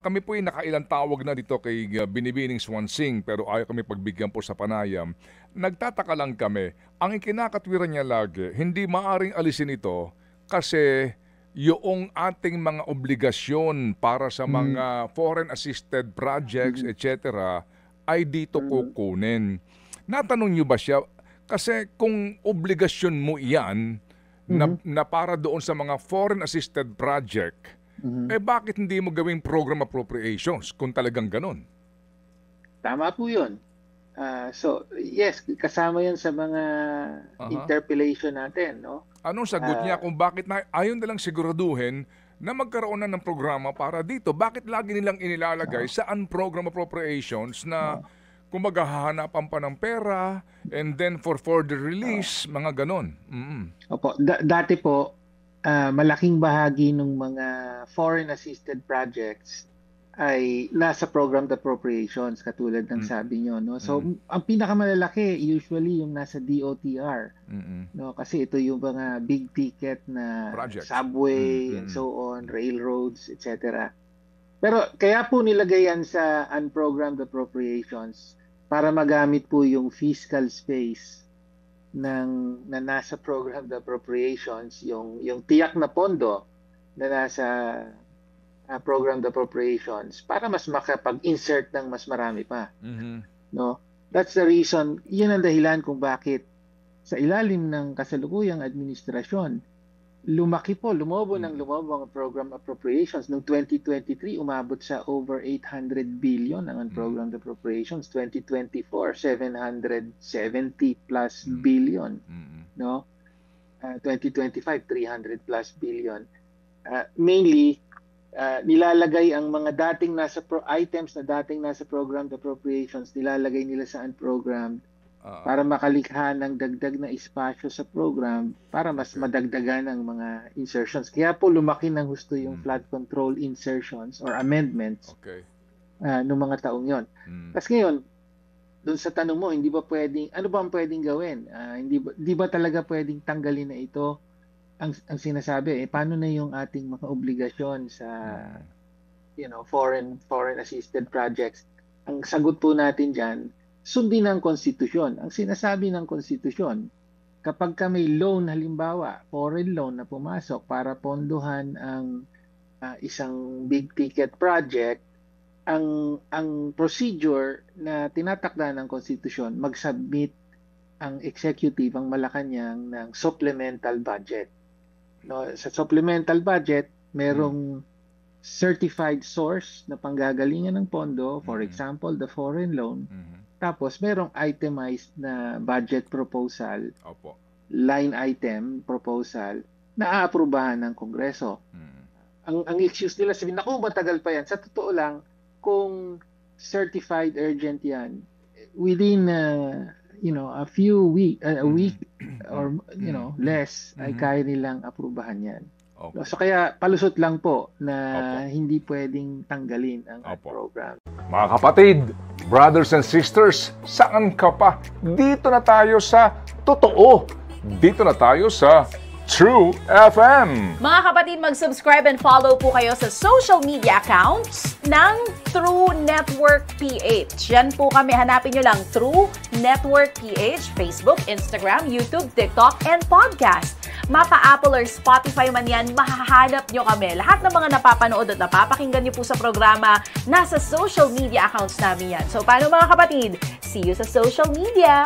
kami po ay nakailang tawag na dito kay Binibining Swansing pero ayaw kami pagbigyan po sa panayam. Nagtataka lang kami, ang ikinakatwiran niya lagi, hindi maaring alisin ito kasi yung ating mga obligasyon para sa mga foreign assisted projects, etc. ay dito kukunin. Natanong niyo ba siya, kasi kung obligasyon mo iyan na para doon sa mga foreign assisted project, bakit hindi mo gawing program appropriations kung talagang ganun? Tama po yun. So, yes, kasama yan sa mga interpellation natin, no? Anong sagot niya kung bakit ayaw nilang siguraduhin na magkaroon na ng programa para dito? Bakit lagi nilang inilalagay sa program appropriations na kumbaga hahanapan pa ng pera and then for further release, mga ganon? Opo, dati po, malaking bahagi ng mga foreign assisted projects ay nasa programmed appropriations katulad ng sabi nyo, no? So ang pinakamalalaki usually yung nasa DOTR, no? Kasi ito yung mga big ticket na projects, subway and so on, railroads, etc. Pero kaya po nilagay yan sa unprogrammed appropriations para magamit po yung fiscal space na nasa programmed appropriations, yung tiyak na pondo na nasa programmed appropriations para mas makapag-insert ng mas marami pa. No? That's the reason, yun ang dahilan kung bakit sa ilalim ng kasalukuyang administrasyon, lumobo ang program appropriations. Noong 2023, umabot sa over 800 billion ang unprogrammed appropriations. 2024, 770 plus billion. No? 2025, 300 plus billion. Mainly, nilalagay ang mga dating nasa items na dating nasa programmed appropriations, nilalagay nila sa unprogrammed para makalikha ng dagdag na espasyo sa program para mas madagdagan ang mga insertions. Kaya po lumaki ng husto yung flood control insertions or amendments noong mga taong yon. Tapos ngayon, doon sa tanong mo, hindi ba pwedeng, ano ba ang pwedeng gawin? Hindi ba talaga pwedeng tanggalin na ito? Ang sinasabi, paano na yung ating mga obligasyon sa foreign assisted projects? Ang sagot po natin diyan, sundin ang konstitusyon. Ang sinasabi ng konstitusyon, kapag may loan, halimbawa, foreign loan na pumasok para pondohan ang isang big ticket project, ang procedure na tinatakda ng konstitusyon, mag-submit ang executive, ang Malacanang, ng supplemental budget. No, sa supplemental budget, merong certified source na panggagalingan ng pondo, for example, the foreign loan. Tapos, merong itemized na budget proposal, line item proposal, na aaprubahan ng Kongreso. Ang excuse nila, sabihin, naku, matagal pa yan. Sa totoo lang, kung certified urgent yan, within a few week, a week or less, ay kaya nilang aprubahan yan. So kaya palusot lang po na hindi pwedeng tanggalin ang program. Mga kapatid, brothers and sisters, saan ka pa? Dito na tayo sa totoo. Dito na tayo sa True FM. Mga kapatid, mag-subscribe and follow po kayo sa social media accounts ng True Network PH. Yan po kami, hanapin nyo lang True Network PH, Facebook, Instagram, YouTube, TikTok, and podcast. Mapa Apple or Spotify man yan, mahahanap nyo kami. Lahat ng mga napapanood at napapakinggan nyo po sa programa, nasa social media accounts namin yan. So, paano mga kapatid? See you sa social media!